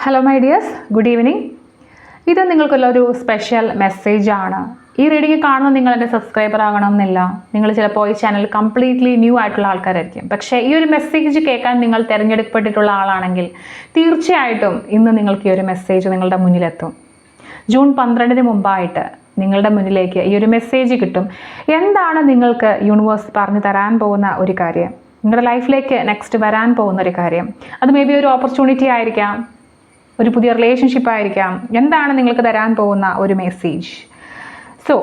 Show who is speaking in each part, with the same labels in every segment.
Speaker 1: Hello my dears, good evening. ഇത് നിങ്ങൾക്കുള്ളൊരു special മെസ്സേജാണ്. ഈ റീഡിങ് കാണുന്ന നിങ്ങൾ എൻ്റെ സബ്സ്ക്രൈബർ ആകണമെന്നില്ല. നിങ്ങൾ ചിലപ്പോൾ ഈ ചാനൽ കംപ്ലീറ്റ്ലി ന്യൂ ആയിട്ടുള്ള ആൾക്കാരായിരിക്കും. പക്ഷേ ഈ ഒരു മെസ്സേജ് കേൾക്കാൻ നിങ്ങൾ തിരഞ്ഞെടുക്കപ്പെട്ടിട്ടുള്ള ആളാണെങ്കിൽ തീർച്ചയായിട്ടും ഇന്ന് നിങ്ങൾക്ക് ഈ ഒരു മെസ്സേജ് നിങ്ങളുടെ മുന്നിലെത്തും. ജൂൺ 12 മുമ്പായിട്ട് നിങ്ങളുടെ മുന്നിലേക്ക് ഈ ഒരു മെസ്സേജ് കിട്ടും. എന്താണ് നിങ്ങൾക്ക് യൂണിവേഴ്സ് പറഞ്ഞു തരാൻ പോകുന്ന ഒരു കാര്യം, നിങ്ങളുടെ ലൈഫിലേക്ക് നെക്സ്റ്റ് വരാൻ പോകുന്ന ഒരു കാര്യം? അത് മേ ബി ഒരു ഓപ്പർച്യൂണിറ്റി ആയിരിക്കാം, ഒരു പുതിയ റിലേഷൻഷിപ്പ് ആയിരിക്കാം. എന്താണ് നിങ്ങൾക്ക് തരാൻ പോകുന്ന ഒരു മെസ്സേജ്? സോ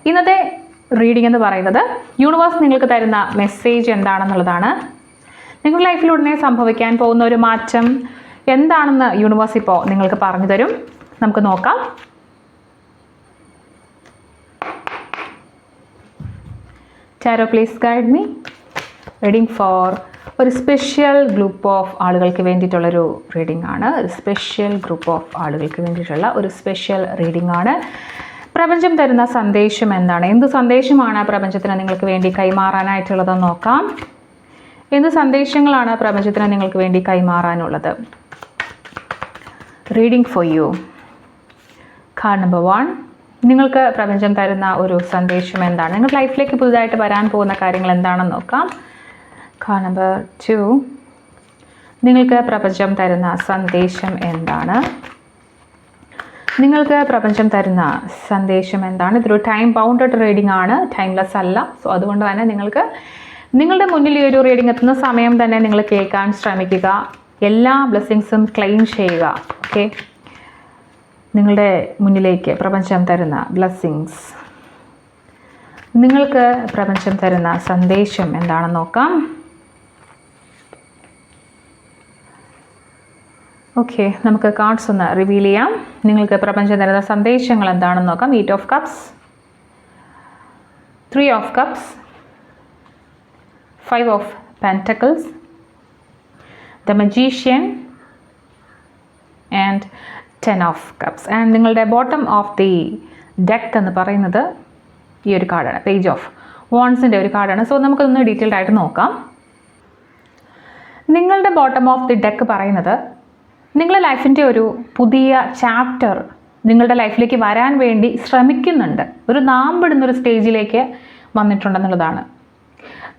Speaker 1: ഇന്നത്തെ റീഡിംഗ് എന്ന് പറയുന്നത് യൂണിവേഴ്സ് നിങ്ങൾക്ക് തരുന്ന മെസ്സേജ് എന്താണെന്നുള്ളതാണ്. നിങ്ങളുടെ ലൈഫിൽ ഉടനെ സംഭവിക്കാൻ പോകുന്ന ഒരു മാറ്റം എന്താണെന്ന് യൂണിവേഴ്സ് ഇപ്പോൾ നിങ്ങൾക്ക് പറഞ്ഞു തരും. നമുക്ക് നോക്കാം. Tarot please guide me. Reading four ഒരു സ്പെഷ്യൽ ഗ്രൂപ്പ് ഓഫ് ആളുകൾക്ക് വേണ്ടിയിട്ടുള്ളൊരു റീഡിംഗ് ആണ്. ഒരു സ്പെഷ്യൽ ഗ്രൂപ്പ് ഓഫ് ആളുകൾക്ക് വേണ്ടിയിട്ടുള്ള ഒരു സ്പെഷ്യൽ റീഡിംഗ് ആണ്. പ്രപഞ്ചം തരുന്ന സന്ദേശം എന്താണ്? എന്ത് സന്ദേശമാണ് പ്രപഞ്ചത്തിന് നിങ്ങൾക്ക് വേണ്ടി കൈമാറാനായിട്ടുള്ളതെന്ന് നോക്കാം. എന്ത് സന്ദേശങ്ങളാണ് പ്രപഞ്ചത്തിന് നിങ്ങൾക്ക് വേണ്ടി കൈമാറാനുള്ളത്? Reading for you. Card number 1. നിങ്ങൾക്ക് പ്രപഞ്ചം തരുന്ന ഒരു സന്ദേശം എന്താണ്? നിങ്ങളുടെ ലൈഫിലേക്ക് പുതുതായിട്ട് വരാൻ പോകുന്ന കാര്യങ്ങൾ എന്താണെന്ന് നോക്കാം. Card number 2. നിങ്ങൾക്ക് പ്രപഞ്ചം തരുന്ന സന്ദേശം എന്താണ്? നിങ്ങൾക്ക് പ്രപഞ്ചം തരുന്ന സന്ദേശം എന്താണ്? ഇതൊരു ടൈം ബൗണ്ടഡ് റീഡിംഗ് ആണ്, ടൈംലെസ് അല്ല. സോ അതുകൊണ്ട് തന്നെ നിങ്ങൾക്ക് നിങ്ങളുടെ മുന്നിൽ ഈ ഒരു റീഡിംഗ് എത്തുന്ന സമയം തന്നെ നിങ്ങൾ കേൾക്കാൻ ശ്രമിക്കുക. എല്ലാ ബ്ലെസ്സിങ്സും ക്ലെയിം ചെയ്യുക. ഓക്കെ, നിങ്ങളുടെ മുന്നിലേക്ക് പ്രപഞ്ചം തരുന്ന ബ്ലെസ്സിങ്സ്, നിങ്ങൾക്ക് പ്രപഞ്ചം തരുന്ന സന്ദേശം എന്താണെന്ന് നോക്കാം. ഓക്കെ, നമുക്ക് കാർഡ്സ് ഒന്ന് റിവീൽ ചെയ്യാം. നിങ്ങൾക്ക് പ്രപഞ്ചം തരുന്ന സന്ദേശങ്ങൾ എന്താണെന്ന് നോക്കാം. 8 of cups, 3 of cups, 5 of pentacles, the magician and 10 of cups. And നിങ്ങളുടെ ബോട്ടം ഓഫ് ദി ഡെക്ക് എന്ന് പറയുന്നത് ഈ ഒരു കാർഡാണ്, പേജ് ഓഫ് വാൺസിൻ്റെ ഒരു കാർഡാണ്. സോ നമുക്കൊന്ന് ഡീറ്റെയിൽഡ് ആയിട്ട് നോക്കാം. നിങ്ങളുടെ ബോട്ടം ഓഫ് ദി ഡെക്ക് പറയുന്നത് നിങ്ങളുടെ ലൈഫിൻ്റെ ഒരു പുതിയ ചാപ്റ്റർ നിങ്ങളുടെ ലൈഫിലേക്ക് വരാൻ വേണ്ടി ശ്രമിക്കുന്നുണ്ട്, ഒരു നാമ്പിടുന്നൊരു സ്റ്റേജിലേക്ക് വന്നിട്ടുണ്ടെന്നുള്ളതാണ്.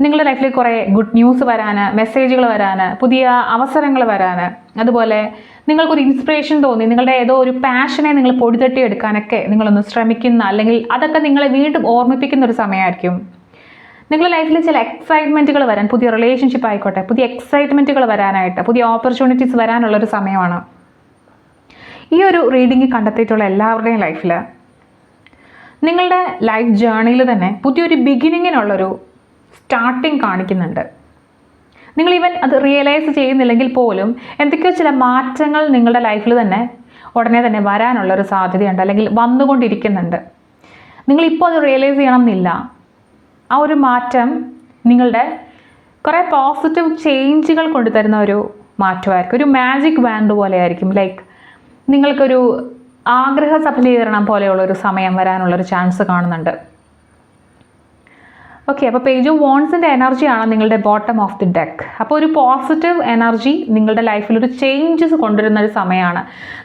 Speaker 1: നിങ്ങളുടെ ലൈഫിലേക്ക് കുറേ ഗുഡ് ന്യൂസ് വരാൻ, മെസ്സേജുകൾ വരാൻ, പുതിയ അവസരങ്ങൾ വരാൻ, അതുപോലെ നിങ്ങൾക്കൊരു ഇൻസ്പിറേഷൻ തോന്നി നിങ്ങളുടെ ഏതോ ഒരു പാഷനെ നിങ്ങൾ പൊടിതട്ടി എടുക്കാനൊക്കെ നിങ്ങളൊന്ന് ശ്രമിക്കുന്ന, അല്ലെങ്കിൽ അതൊക്കെ നിങ്ങളെ വീണ്ടും ഓർമ്മിപ്പിക്കുന്ന ഒരു സമയമായിരിക്കും. നിങ്ങളുടെ ലൈഫിൽ ചില എക്സൈറ്റ്മെൻറ്റുകൾ വരാൻ, പുതിയ റിലേഷൻഷിപ്പ് ആയിക്കോട്ടെ, പുതിയ എക്സൈറ്റ്മെൻറ്റുകൾ വരാനായിട്ട്, പുതിയ ഓപ്പർച്യൂണിറ്റീസ് വരാനുള്ളൊരു സമയമാണ്. ഈ ഒരു റീഡിംഗ് കണ്ടെത്തിയിട്ടുള്ള എല്ലാവരുടെയും ലൈഫിൽ നിങ്ങളുടെ ലൈഫ് ജേർണിയിൽ തന്നെ പുതിയൊരു ബിഗിനിങ്ങിനുള്ളൊരു സ്റ്റാർട്ടിങ് കാണിക്കുന്നുണ്ട്. നിങ്ങൾ ഈവൻ അത് റിയലൈസ് ചെയ്യുന്നില്ലെങ്കിൽ പോലും എന്തൊക്കെയോ ചില മാറ്റങ്ങൾ നിങ്ങളുടെ ലൈഫിൽ തന്നെ ഉടനെ തന്നെ വരാനുള്ളൊരു സാധ്യതയുണ്ട്, അല്ലെങ്കിൽ വന്നുകൊണ്ടിരിക്കുന്നുണ്ട്. നിങ്ങളിപ്പോൾ അത് റിയലൈസ് ചെയ്യണം എന്നില്ല. ആ ഒരു മാറ്റം നിങ്ങളുടെ കുറേ പോസിറ്റീവ് ചേഞ്ചുകൾ കൊണ്ടുതരുന്ന ഒരു മാറ്റമായിരിക്കും. ഒരു മാജിക് ബാൻഡ് പോലെ ആയിരിക്കും. ലൈക്ക് നിങ്ങൾക്കൊരു ആഗ്രഹ സഫലീകരണം പോലെയുള്ളൊരു സമയം വരാനുള്ളൊരു ചാൻസ് കാണുന്നുണ്ട്. ഓക്കെ, അപ്പോൾ പേജ് ഓഫ് വാൺസിൻ്റെ എനർജിയാണ് നിങ്ങളുടെ ബോട്ടം ഓഫ് ദി ഡെക്ക്. അപ്പോൾ ഒരു പോസിറ്റീവ് എനർജി നിങ്ങളുടെ ലൈഫിൽ ഒരു ചേഞ്ചസ് കൊണ്ടുവരുന്ന ഒരു സമയമാണ്.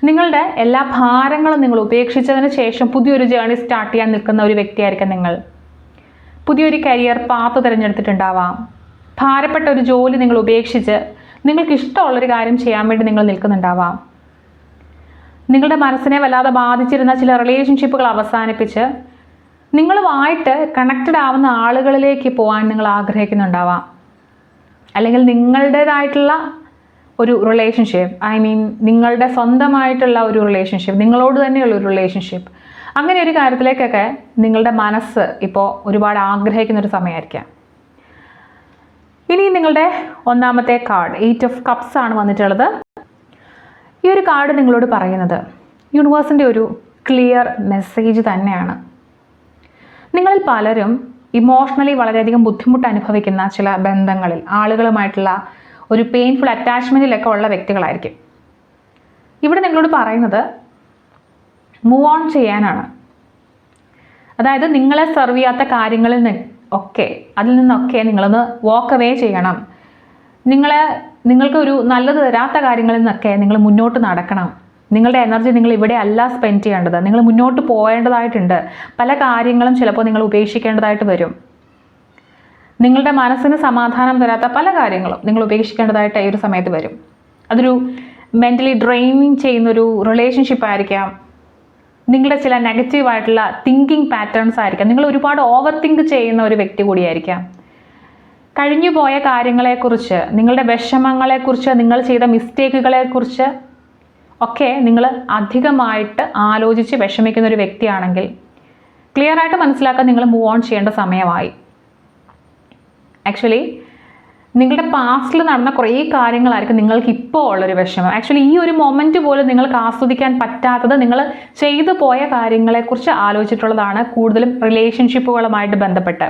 Speaker 1: നിങ്ങളുടെ എല്ലാ ഭാരങ്ങളും നിങ്ങൾ ഉപേക്ഷിച്ചതിന് ശേഷം പുതിയൊരു ജേർണി സ്റ്റാർട്ട് ചെയ്യാൻ നിൽക്കുന്ന ഒരു വ്യക്തിയായിരിക്കും നിങ്ങൾ. പുതിയൊരു കരിയർ പാത്ത് തിരഞ്ഞെടുത്തിട്ടുണ്ടാവാം. ഭാരപ്പെട്ട ഒരു ജോലി നിങ്ങൾ ഉപേക്ഷിച്ച് നിങ്ങൾക്ക് ഇഷ്ടമുള്ളൊരു കാര്യം ചെയ്യാൻ വേണ്ടി നിങ്ങൾ നിൽക്കുന്നുണ്ടാവാം. നിങ്ങളുടെ മനസ്സിനെ വല്ലാതെ ബാധിച്ചിരുന്ന ചില റിലേഷൻഷിപ്പുകൾ അവസാനിപ്പിച്ച് നിങ്ങളുമായിട്ട് കണക്റ്റഡ് ആവുന്ന ആളുകളിലേക്ക് പോകാൻ നിങ്ങൾ ആഗ്രഹിക്കുന്നുണ്ടാവാം. അല്ലെങ്കിൽ നിങ്ങളുടേതായിട്ടുള്ള ഒരു റിലേഷൻഷിപ്പ്, നിങ്ങളുടെ സ്വന്തമായിട്ടുള്ള ഒരു റിലേഷൻഷിപ്പ്, നിങ്ങളോട് തന്നെയുള്ള ഒരു റിലേഷൻഷിപ്പ്, അങ്ങനെ ഒരു കാര്യത്തിലേക്കൊക്കെ നിങ്ങളുടെ മനസ്സ് ഇപ്പോൾ ഒരുപാട് ആഗ്രഹിക്കുന്നൊരു സമയമായിരിക്കാം. ഇനി നിങ്ങളുടെ ഒന്നാമത്തെ കാർഡ് 8 ഓഫ് കപ്സ് ആണ് വന്നിട്ടുള്ളത്. ഈ ഒരു കാർഡ് നിങ്ങളോട് പറയുന്നത് യൂണിവേഴ്സിൻ്റെ ഒരു ക്ലിയർ മെസ്സേജ് തന്നെയാണ്. നിങ്ങളിൽ പലരും ഇമോഷണലി വളരെയധികം ബുദ്ധിമുട്ട് അനുഭവിക്കുന്ന ചില ബന്ധങ്ങളിൽ, ആളുകളുമായിട്ടുള്ള ഒരു പെയിൻഫുൾ അറ്റാച്ച്മെൻറ്റിലൊക്കെ ഉള്ള വ്യക്തികളായിരിക്കും. ഇവിടെ നിങ്ങളോട് പറയുന്നത് മൂവ് ഓൺ ചെയ്യാനാണ്. അതായത് നിങ്ങളെ സെർവ് ചെയ്യാത്ത കാര്യങ്ങളിൽ അതിൽ നിന്നൊക്കെ നിങ്ങളൊന്ന് വാക്ക് അവേ ചെയ്യണം. നിങ്ങളെ നിങ്ങൾക്ക് ഒരു നല്ലത് തരാത്ത കാര്യങ്ങളിൽ നിന്നൊക്കെ നിങ്ങൾ മുന്നോട്ട് നടക്കണം. നിങ്ങളുടെ എനർജി നിങ്ങൾ ഇവിടെ അല്ല സ്പെൻഡ് ചെയ്യേണ്ടത്, നിങ്ങൾ മുന്നോട്ട് പോകേണ്ടതായിട്ടുണ്ട്. പല കാര്യങ്ങളും ചിലപ്പോൾ നിങ്ങൾ ഉപേക്ഷിക്കേണ്ടതായിട്ട് വരും. നിങ്ങളുടെ മനസ്സിന് സമാധാനം തരാത്ത പല കാര്യങ്ങളും നിങ്ങൾ ഉപേക്ഷിക്കേണ്ടതായിട്ട് ഈ ഒരു സമയത്ത് വരും. അതൊരു മെൻ്റലി ഡ്രെയിനിങ് ചെയ്യുന്നൊരു റിലേഷൻഷിപ്പ് ആയിരിക്കാം, നിങ്ങളുടെ ചില നെഗറ്റീവായിട്ടുള്ള തിങ്കിങ് പാറ്റേൺസ് ആയിരിക്കാം, നിങ്ങൾ ഒരുപാട് ഓവർ തിങ്ക് ചെയ്യുന്ന ഒരു വ്യക്തി കൂടിയായിരിക്കാം. കഴിഞ്ഞുപോയ കാര്യങ്ങളെക്കുറിച്ച്, നിങ്ങളുടെ വിഷമങ്ങളെക്കുറിച്ച്, നിങ്ങൾ ചെയ്ത മിസ്റ്റേക്കുകളെക്കുറിച്ച് ഒക്കെ നിങ്ങൾ അധികമായിട്ട് ആലോചിച്ച് വിഷമിക്കുന്ന ഒരു വ്യക്തിയാണെങ്കിൽ ക്ലിയറായിട്ട് മനസ്സിലാക്കാൻ നിങ്ങൾ മൂവ് ഓൺ ചെയ്യേണ്ട സമയമായി. ആക്ച്വലി നിങ്ങളുടെ പാസ്റ്റിൽ നടന്ന കുറേ കാര്യങ്ങളായിരിക്കും നിങ്ങൾക്ക് ഇപ്പോൾ ഉള്ളൊരു വിഷമം. ആക്ച്വലി ഈ ഒരു മൊമെൻറ്റ് പോലും നിങ്ങൾക്ക് ആസ്വദിക്കാൻ പറ്റാത്തത് നിങ്ങൾ ചെയ്തു പോയ കാര്യങ്ങളെക്കുറിച്ച് ആലോചിച്ചിട്ടുള്ളതാണ്. കൂടുതലും റിലേഷൻഷിപ്പുകളുമായിട്ട് ബന്ധപ്പെട്ട്,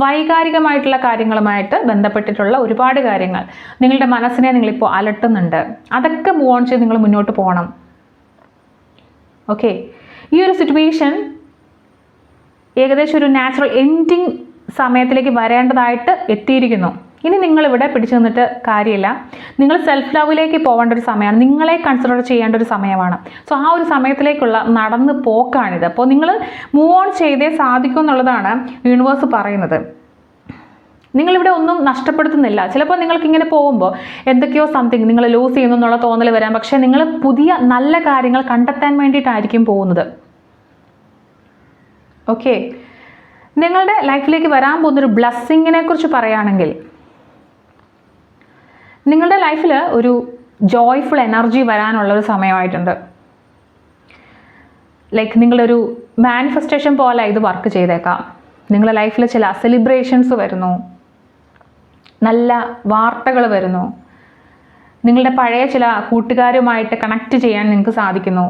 Speaker 1: വൈകാരികമായിട്ടുള്ള കാര്യങ്ങളുമായിട്ട് ബന്ധപ്പെട്ടിട്ടുള്ള ഒരുപാട് കാര്യങ്ങൾ നിങ്ങളുടെ മനസ്സിനെ നിങ്ങളിപ്പോൾ അലട്ടുന്നുണ്ട്. അതൊക്കെ മൂവ് ഓൺ ചെയ്ത് നിങ്ങൾ മുന്നോട്ട് പോകണം. ഓക്കെ, ഈ ഒരു സിറ്റുവേഷൻ ഏകദേശം ഒരു നാച്ചുറൽ എൻഡിങ് സമയത്തിലേക്ക് വരേണ്ടതായിട്ട് എത്തിയിരിക്കുന്നു. ഇനി നിങ്ങളിവിടെ പിടിച്ചു നിന്നിട്ട് കാര്യമില്ല. നിങ്ങൾ സെൽഫ് ലവിലേക്ക് പോകേണ്ട ഒരു സമയമാണ്, നിങ്ങളെ കൺസിഡർ ചെയ്യേണ്ട ഒരു സമയമാണ്. സോ ആ ഒരു സമയത്തിലേക്കുള്ള നടന്ന് പോക്കാണിത്. അപ്പോൾ നിങ്ങൾ മൂവ് ഓൺ ചെയ്തേ സാധിക്കും എന്നുള്ളതാണ് യൂണിവേഴ്സ് പറയുന്നത്. നിങ്ങളിവിടെ ഒന്നും നഷ്ടപ്പെടുത്തുന്നില്ല. ചിലപ്പോൾ നിങ്ങൾക്ക് ഇങ്ങനെ പോകുമ്പോൾ എന്തൊക്കെയോ സംതിങ് നിങ്ങൾ ലൂസ് ചെയ്യുന്നു എന്നുള്ള തോന്നൽ വരാം. പക്ഷേ നിങ്ങൾ പുതിയ നല്ല കാര്യങ്ങൾ കണ്ടെത്താൻ വേണ്ടിയിട്ടായിരിക്കും പോകുന്നത്. ഓക്കെ, നിങ്ങളുടെ ലൈഫിലേക്ക് വരാൻ പോകുന്നൊരു ബ്ലെസ്സിങ്ങിനെ കുറിച്ച് പറയുകയാണെങ്കിൽ, നിങ്ങളുടെ ലൈഫിൽ ഒരു ജോയ്ഫുൾ എനർജി വരാനുള്ളൊരു സമയമായിട്ടുണ്ട്. ലൈക്ക് നിങ്ങളൊരു മാനിഫെസ്റ്റേഷൻ പോലെ ഇത് വർക്ക് ചെയ്തേക്കാം. നിങ്ങളുടെ ലൈഫിൽ ചില സെലിബ്രേഷൻസ് വരുന്നു, നല്ല വാർത്തകൾ വരുന്നു, നിങ്ങളുടെ പഴയ ചില കൂട്ടുകാരുമായിട്ട് കണക്ട് ചെയ്യാൻ നിങ്ങൾക്ക് സാധിക്കുന്നു.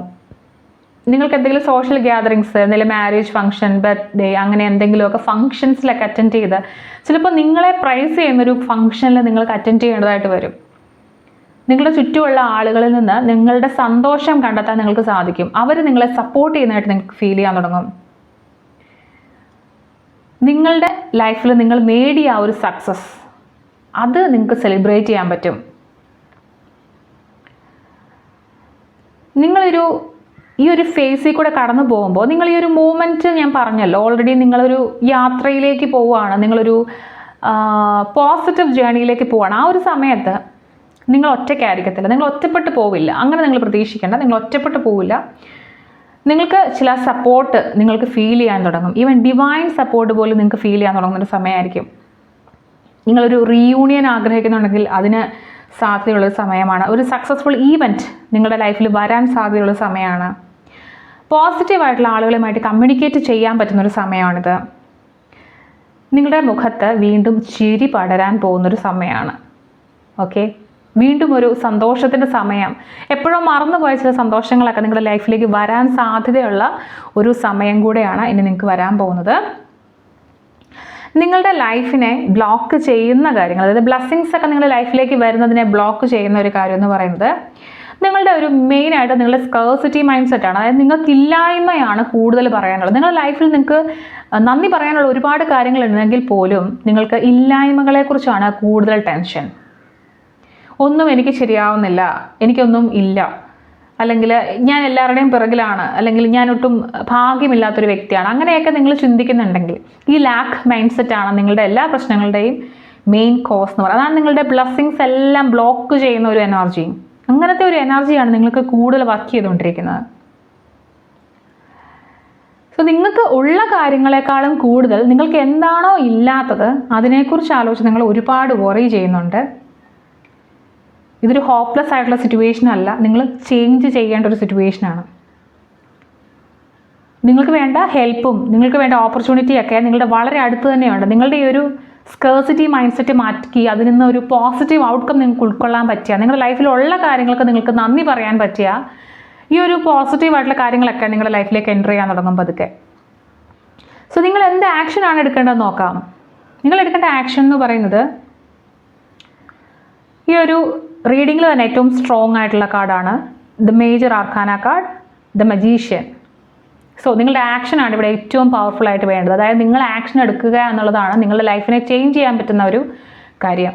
Speaker 1: നിങ്ങൾക്ക് എന്തെങ്കിലും സോഷ്യൽ ഗ്യാതറിങ്സ്, എന്തെങ്കിലും മാരേജ് ഫംഗ്ഷൻ, ബർത്ത്ഡേ, അങ്ങനെ എന്തെങ്കിലുമൊക്കെ ഫംഗ്ഷൻസിലൊക്കെ അറ്റൻഡ് ചെയ്ത് ചിലപ്പോൾ നിങ്ങളെ പ്രൈസ് ചെയ്യുന്നൊരു ഫംഗ്ഷനിൽ നിങ്ങൾക്ക് അറ്റൻഡ് ചെയ്യേണ്ടതായിട്ട് വരും. നിങ്ങളുടെ ചുറ്റുമുള്ള ആളുകളിൽ നിന്ന് നിങ്ങളുടെ സന്തോഷം കണ്ടെത്താൻ നിങ്ങൾക്ക് സാധിക്കും. അവർ നിങ്ങളെ സപ്പോർട്ട് ചെയ്യുന്നതായിട്ട് നിങ്ങൾക്ക് ഫീൽ ചെയ്യാൻ തുടങ്ങും. നിങ്ങളുടെ ലൈഫിൽ നിങ്ങൾ നേടിയ ആ ഒരു സക്സസ്, അത് നിങ്ങൾക്ക് സെലിബ്രേറ്റ് ചെയ്യാൻ പറ്റും. ഈ ഒരു ഫേസിൽ കൂടെ കടന്നു പോകുമ്പോൾ നിങ്ങൾ ഈ ഒരു മൂമെൻറ്റ്, ഞാൻ പറഞ്ഞല്ലോ ഓൾറെഡി, നിങ്ങളൊരു യാത്രയിലേക്ക് പോവുകയാണ്, നിങ്ങളൊരു പോസിറ്റീവ് ജേണിയിലേക്ക് പോവുകയാണ്. ആ ഒരു സമയത്ത് നിങ്ങൾ ഒറ്റയ്ക്കായിരിക്കത്തില്ല, നിങ്ങൾ ഒറ്റപ്പെട്ട് പോവില്ല. അങ്ങനെ നിങ്ങൾ പ്രതീക്ഷിക്കേണ്ട, നിങ്ങൾ ഒറ്റപ്പെട്ട് പോവില്ല. നിങ്ങൾക്ക് ചില സപ്പോർട്ട് നിങ്ങൾക്ക് ഫീൽ ചെയ്യാൻ തുടങ്ങും. ഈവൻ ഡിവൈൻ സപ്പോർട്ട് പോലും നിങ്ങൾക്ക് ഫീൽ ചെയ്യാൻ തുടങ്ങുന്നൊരു സമയമായിരിക്കും. നിങ്ങളൊരു റീയൂണിയൻ ആഗ്രഹിക്കുന്നുണ്ടെങ്കിൽ അതിന് സാധ്യതയുള്ളൊരു സമയമാണ്. ഒരു സക്സസ്ഫുൾ ഈവൻറ്റ് നിങ്ങളുടെ ലൈഫിൽ വരാൻ സാധ്യതയുള്ള സമയമാണ്. പോസിറ്റീവായിട്ടുള്ള ആളുകളുമായിട്ട് കമ്മ്യൂണിക്കേറ്റ് ചെയ്യാൻ പറ്റുന്നൊരു സമയമാണിത്. നിങ്ങളുടെ മുഖത്ത് വീണ്ടും ചിരി പടരാൻ പോകുന്നൊരു സമയമാണ്. ഓക്കെ, വീണ്ടും ഒരു സന്തോഷത്തിൻ്റെ സമയം, എപ്പോഴും മറന്നുപോയ ചില സന്തോഷങ്ങളൊക്കെ നിങ്ങളുടെ ലൈഫിലേക്ക് വരാൻ സാധ്യതയുള്ള ഒരു സമയം കൂടെയാണ് ഇനി നിങ്ങൾക്ക് വരാൻ പോകുന്നത്. നിങ്ങളുടെ ലൈഫിനെ ബ്ലോക്ക് ചെയ്യുന്ന കാര്യങ്ങൾ, അതായത് ബ്ലെസ്സിങ്സ് ഒക്കെ നിങ്ങളുടെ ലൈഫിലേക്ക് വരുന്നതിനെ ബ്ലോക്ക് ചെയ്യുന്ന ഒരു കാര്യം എന്ന് പറയുന്നത് നിങ്ങളുടെ ഒരു മെയിനായിട്ട് നിങ്ങളുടെ സ്കേഴ്സിറ്റി മൈൻഡ് സെറ്റാണ്. അതായത് നിങ്ങൾക്ക് ഇല്ലായ്മയാണ് കൂടുതൽ പറയാനുള്ളത്. നിങ്ങളുടെ ലൈഫിൽ നിങ്ങൾക്ക് നന്ദി പറയാനുള്ള ഒരുപാട് കാര്യങ്ങളുണ്ടെങ്കിൽ പോലും നിങ്ങൾക്ക് ഇല്ലായ്മകളെക്കുറിച്ചാണ് കൂടുതൽ ടെൻഷൻ. ഒന്നും എനിക്ക് ശരിയാവുന്നില്ല, എനിക്കൊന്നും ഇല്ല, അല്ലെങ്കിൽ ഞാൻ എല്ലാവരുടെയും പിറകിലാണ്, അല്ലെങ്കിൽ ഞാൻ ഒട്ടും ഭാഗ്യമില്ലാത്തൊരു വ്യക്തിയാണ്, അങ്ങനെയൊക്കെ നിങ്ങൾ ചിന്തിക്കുന്നുണ്ടെങ്കിൽ ഈ ലാക്ക് മൈൻഡ് സെറ്റാണ് നിങ്ങളുടെ എല്ലാ പ്രശ്നങ്ങളുടെയും മെയിൻ കോസ് എന്ന് പറയുന്നത്. അതാണ് നിങ്ങളുടെ ബ്ലെസ്സിങ്സ് എല്ലാം ബ്ലോക്ക് ചെയ്യുന്ന ഒരു എനർജി. അങ്ങനത്തെ ഒരു എനർജിയാണ് നിങ്ങൾക്ക് കൂടുതൽ വർക്ക് ചെയ്തുകൊണ്ടിരിക്കുന്നത്. സോ നിങ്ങൾക്ക് ഉള്ള കാര്യങ്ങളെക്കാളും കൂടുതൽ നിങ്ങൾക്ക് എന്താണോ ഇല്ലാത്തത് അതിനെക്കുറിച്ച് ആലോചിച്ച് നിങ്ങൾ ഒരുപാട് വറി ചെയ്യുന്നുണ്ട്. ഇതൊരു ഹോപ്പ്ലെസ് ആയിട്ടുള്ള സിറ്റുവേഷൻ അല്ല, നിങ്ങൾ ചേഞ്ച് ചെയ്യേണ്ട ഒരു സിറ്റുവേഷനാണ്. നിങ്ങൾക്ക് വേണ്ട ഹെൽപ്പും നിങ്ങൾക്ക് വേണ്ട ഓപ്പർച്യൂണിറ്റിയൊക്കെ നിങ്ങളുടെ വളരെ അടുത്ത് തന്നെയുണ്ട്. നിങ്ങളുടെ ഈ ഒരു സ്കേഴ്സിറ്റി മൈൻഡ് സെറ്റ് മാറ്റി അതിൽ നിന്ന് ഒരു പോസിറ്റീവ് ഔട്ട്കം നിങ്ങൾക്ക് ഉൾക്കൊള്ളാൻ പറ്റിയ, നിങ്ങളുടെ ലൈഫിലുള്ള കാര്യങ്ങൾക്ക് നിങ്ങൾക്ക് നന്ദി പറയാൻ പറ്റിയ ഈ ഒരു പോസിറ്റീവായിട്ടുള്ള കാര്യങ്ങളൊക്കെ നിങ്ങളുടെ ലൈഫിലേക്ക് എൻ്റർ ചെയ്യാൻ തുടങ്ങും പതുക്കെ. സോ നിങ്ങൾ എന്ത് ആക്ഷനാണ് എടുക്കേണ്ടതെന്ന് നോക്കാം. നിങ്ങൾ എടുക്കേണ്ട ആക്ഷൻ എന്ന് പറയുന്നത് ഈ ഒരു റീഡിങ്ങിൽ തന്നെ ഏറ്റവും സ്ട്രോങ് ആയിട്ടുള്ള കാർഡാണ് the major arcana card, the magician. So നിങ്ങളുടെ ആക്ഷനാണ് ഇവിടെ ഏറ്റവും പവർഫുൾ ആയിട്ട് വേണ്ടത്. അതായത് നിങ്ങൾ ആക്ഷൻ എടുക്കുക എന്നുള്ളതാണ് നിങ്ങളുടെ ലൈഫിനെ ചേഞ്ച് ചെയ്യാൻ പറ്റുന്ന ഒരു കാര്യം.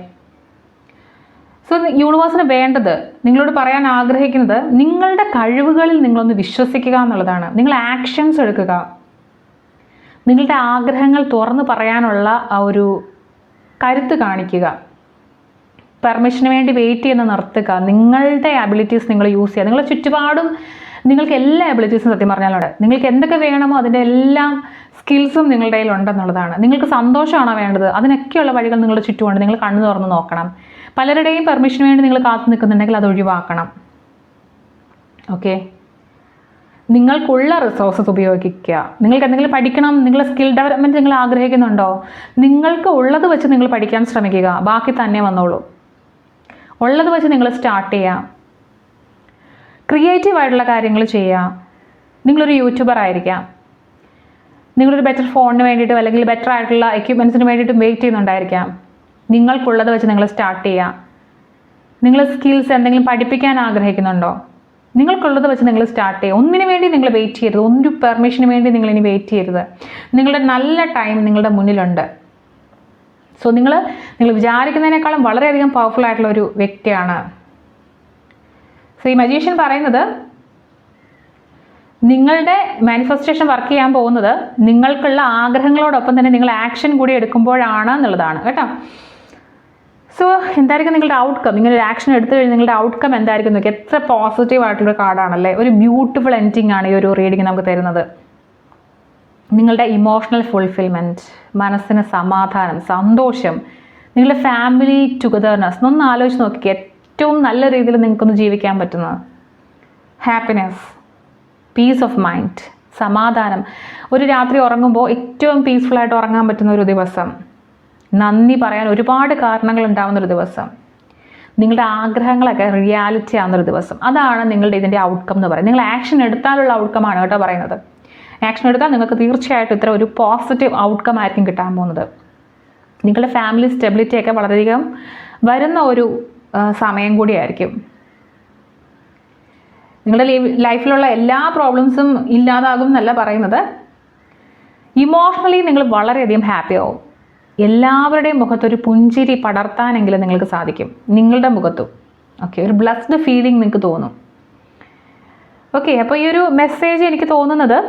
Speaker 1: സോ യൂണിവേഴ്സിന് വേണ്ടത്, നിങ്ങളോട് പറയാൻ ആഗ്രഹിക്കുന്നത്, നിങ്ങളുടെ കഴിവുകളിൽ നിങ്ങളൊന്ന് വിശ്വസിക്കുക എന്നുള്ളതാണ്. നിങ്ങൾ ആക്ഷൻസ് എടുക്കുക. നിങ്ങളുടെ ആഗ്രഹങ്ങൾ തുറന്ന് പറയാനുള്ള ആ ഒരു കരുത്ത് കാണിക്കുക. പെർമിഷന് വേണ്ടി വെയിറ്റ് ചെയ്യുന്ന നിർത്തുക. നിങ്ങളുടെ അബിലിറ്റീസ് നിങ്ങൾ യൂസ് ചെയ്യുക. നിങ്ങളുടെ ചുറ്റുപാടും നിങ്ങൾക്ക് എല്ലാ അബിലിറ്റീസും സത്യം പറഞ്ഞാലുണ്ട്. നിങ്ങൾക്ക് എന്തൊക്കെ വേണമോ അതിൻ്റെ എല്ലാം സ്കിൽസും നിങ്ങളുടെ കയ്യിൽ ഉണ്ടെന്നുള്ളതാണ്. നിങ്ങൾക്ക് സന്തോഷമാണോ വേണ്ടത്, അതിനൊക്കെയുള്ള വഴികൾ നിങ്ങളുടെ ചുറ്റുമുണ്ട്. നിങ്ങൾ കണ്ണു തുറന്ന് നോക്കണം. പലരുടെയും പെർമിഷന് വേണ്ടി നിങ്ങൾ കാത്തു നിൽക്കുന്നുണ്ടെങ്കിൽ അത് ഒഴിവാക്കണം. ഓക്കെ, നിങ്ങൾക്കുള്ള റിസോഴ്സസ് ഉപയോഗിക്കുക. നിങ്ങൾക്ക് എന്തെങ്കിലും പഠിക്കണം, നിങ്ങളുടെ സ്കിൽ ഡെവലപ്മെൻറ്റ് നിങ്ങൾ ആഗ്രഹിക്കുന്നുണ്ടോ, നിങ്ങൾക്ക് ഉള്ളത് വെച്ച് നിങ്ങൾ പഠിക്കാൻ ശ്രമിക്കുക. ബാക്കി തന്നെ വന്നോളൂ. ഉള്ളത് വെച്ച് നിങ്ങൾ സ്റ്റാർട്ട് ചെയ്യുക. ക്രിയേറ്റീവായിട്ടുള്ള കാര്യങ്ങൾ ചെയ്യുക. നിങ്ങളൊരു യൂട്യൂബർ ആയിരിക്കാം. നിങ്ങളൊരു ബെറ്റർ ഫോണിന് വേണ്ടിയിട്ടും അല്ലെങ്കിൽ ബെറ്റർ ആയിട്ടുള്ള എക്യുപ്മെൻറ്റ്സിന് വേണ്ടിയിട്ടും വെയിറ്റ് ചെയ്യുന്നുണ്ടായിരിക്കാം. നിങ്ങൾക്കുള്ളത് വെച്ച് നിങ്ങൾ സ്റ്റാർട്ട് ചെയ്യുക. നിങ്ങൾ സ്കിൽസ് എന്തെങ്കിലും പഠിപ്പിക്കാൻ ആഗ്രഹിക്കുന്നുണ്ടോ, നിങ്ങൾക്കുള്ളത് വെച്ച് നിങ്ങൾ സ്റ്റാർട്ട് ചെയ്യുക. ഒന്നിനു വേണ്ടി നിങ്ങൾ വെയിറ്റ് ചെയ്യരുത്. ഒരു പെർമിഷന് വേണ്ടി നിങ്ങൾ ഇനി വെയിറ്റ് ചെയ്യരുത്. നിങ്ങളുടെ നല്ല ടൈം നിങ്ങളുടെ മുന്നിലുണ്ട്. സോ നിങ്ങൾ വിചാരിക്കുന്നതിനേക്കാളും വളരെയധികം പവർഫുൾ ആയിട്ടുള്ള ഒരു വ്യക്തിയാണ്. സോ ഈ മജീഷ്യൻ പറയുന്നത്, നിങ്ങളുടെ മാനിഫെസ്റ്റേഷൻ വർക്ക് ചെയ്യാൻ പോകുന്നത് നിങ്ങൾക്കുള്ള ആഗ്രഹങ്ങളോടൊപ്പം തന്നെ നിങ്ങൾ ആക്ഷൻ കൂടി എടുക്കുമ്പോഴാണ് എന്നുള്ളതാണ് കേട്ടോ. സോ എന്തായിരിക്കും നിങ്ങളുടെ ഔട്ട്കം? നിങ്ങളൊരു ആക്ഷൻ എടുത്തു കഴിഞ്ഞാൽ നിങ്ങളുടെ ഔട്ട്കം എന്തായിരിക്കും നോക്കി. എത്ര പോസിറ്റീവ് ആയിട്ടുള്ള കാർഡാണല്ലേ. ഒരു ബ്യൂട്ടിഫുൾ എൻഡിങ് ആണ് ഈ ഒരു റീഡിങ് നമുക്ക് തരുന്നത്. നിങ്ങളുടെ ഇമോഷണൽ ഫുൾഫിൽമെൻറ്റ്, മനസ്സിന് സമാധാനം, സന്തോഷം, നിങ്ങളുടെ ഫാമിലി ടുഗദർനെസ് ഒന്ന് ആലോചിച്ച് നോക്കിക്കുക. ഏറ്റവും നല്ല രീതിയിൽ നിങ്ങൾക്കൊന്ന് ജീവിക്കാൻ പറ്റുന്നത് ഹാപ്പിനെസ്, പീസ് ഓഫ് മൈൻഡ്, സമാധാനം. ഒരു രാത്രി ഉറങ്ങുമ്പോൾ ഏറ്റവും പീസ്ഫുള്ളായിട്ട് ഉറങ്ങാൻ പറ്റുന്ന ഒരു ദിവസം, നന്ദി പറയാൻ ഒരുപാട് കാരണങ്ങൾ ഉണ്ടാകുന്നൊരു ദിവസം, നിങ്ങളുടെ ആഗ്രഹങ്ങളൊക്കെ റിയാലിറ്റി ആവുന്നൊരു ദിവസം. അതാണ് നിങ്ങളുടെ ഇതിൻ്റെ ഔട്ട്കം എന്ന് പറയുന്നത്. നിങ്ങൾ ആക്ഷൻ എടുത്താലുള്ള ഔട്ട്കമാണ് കേട്ടോ പറയുന്നത്. ആക്ഷൻ എടുത്താൽ നിങ്ങൾക്ക് തീർച്ചയായിട്ടും ഇത്ര ഒരു പോസിറ്റീവ് ഔട്ട്കം ആയിരിക്കും കിട്ടാൻ പോകുന്നത്. നിങ്ങളുടെ ഫാമിലി സ്റ്റെബിലിറ്റിയൊക്കെ വളരെയധികം വരുന്ന ഒരു സമയം കൂടിയായിരിക്കും. നിങ്ങളുടെ ലൈഫിലുള്ള എല്ലാ പ്രോബ്ലംസും ഇല്ലാതാകും എന്നല്ല പറയുന്നത്. ഇമോഷണലി നിങ്ങൾ വളരെയധികം ഹാപ്പി ആവും. എല്ലാവരുടെയും മുഖത്തൊരു പുഞ്ചിരി പടർത്താനെങ്കിലും നിങ്ങൾക്ക് സാധിക്കും. നിങ്ങളുടെ മുഖത്തും ഓക്കെ ഒരു ബ്ലസ്ഡ് ഫീലിംഗ് നിങ്ങൾക്ക് തോന്നും. ഓക്കെ, അപ്പോൾ ഈ ഒരു മെസ്സേജ് എനിക്ക് തോന്നുന്നത്,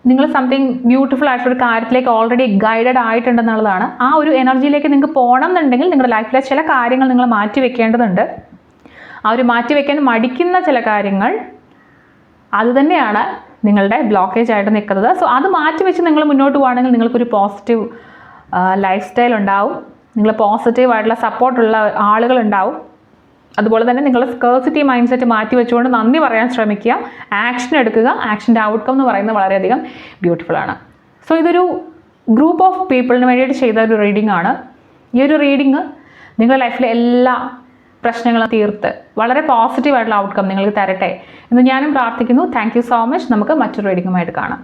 Speaker 1: നിങ്ങൾ സംതിങ് ബ്യൂട്ടിഫുൾ ആയിട്ടൊരു കാര്യത്തിലേക്ക് ഓൾറെഡി ഗൈഡഡ് ആയിട്ടുണ്ടെന്നുള്ളതാണ്. ആ ഒരു എനർജിയിലേക്ക് നിങ്ങൾക്ക് പോകണം എന്നുണ്ടെങ്കിൽ നിങ്ങളുടെ ലൈഫിലെ ചില കാര്യങ്ങൾ നിങ്ങൾ മാറ്റി വെക്കേണ്ടതുണ്ട്. ആ ഒരു മാറ്റി വെക്കാൻ മടിക്കുന്ന ചില കാര്യങ്ങൾ അതുതന്നെയാണ് നിങ്ങളുടെ ബ്ലോക്കേജ് ആയിട്ട് നിൽക്കുന്നത്. സോ അത് മാറ്റി വെച്ച് നിങ്ങൾ മുന്നോട്ട് പോകുകയാണെങ്കിൽ നിങ്ങൾക്കൊരു പോസിറ്റീവ് ലൈഫ് സ്റ്റൈൽ ഉണ്ടാവും. നിങ്ങൾ പോസിറ്റീവ് ആയിട്ടുള്ള സപ്പോർട്ടുള്ള ആളുകളുണ്ടാവും. അതുപോലെ തന്നെ നിങ്ങൾ സ്കേഴ്സിറ്റി മൈൻഡ് സെറ്റ് മാറ്റി വെച്ചുകൊണ്ട് നന്ദി പറയാൻ ശ്രമിക്കുക. ആക്ഷൻ എടുക്കുക. ആക്ഷൻ്റെ ഔട്ട്കം എന്ന് പറയുന്നത് വളരെയധികം ബ്യൂട്ടിഫുൾ ആണ്. സോ ഇതൊരു ഗ്രൂപ്പ് ഓഫ് പീപ്പിളിന് വേണ്ടിയിട്ട് ചെയ്ത ഒരു റീഡിംഗ് ആണ്. ഈ ഒരു റീഡിങ് നിങ്ങളുടെ ലൈഫിലെ എല്ലാ പ്രശ്നങ്ങളും തീർത്ത് വളരെ പോസിറ്റീവായിട്ടുള്ള ഔട്ട്കം നിങ്ങൾക്ക് തരട്ടെ എന്ന് ഞാനും പ്രാർത്ഥിക്കുന്നു. Thank you so much. നമുക്ക് മറ്റൊരു റീഡിങ്ങുമായിട്ട് കാണാം.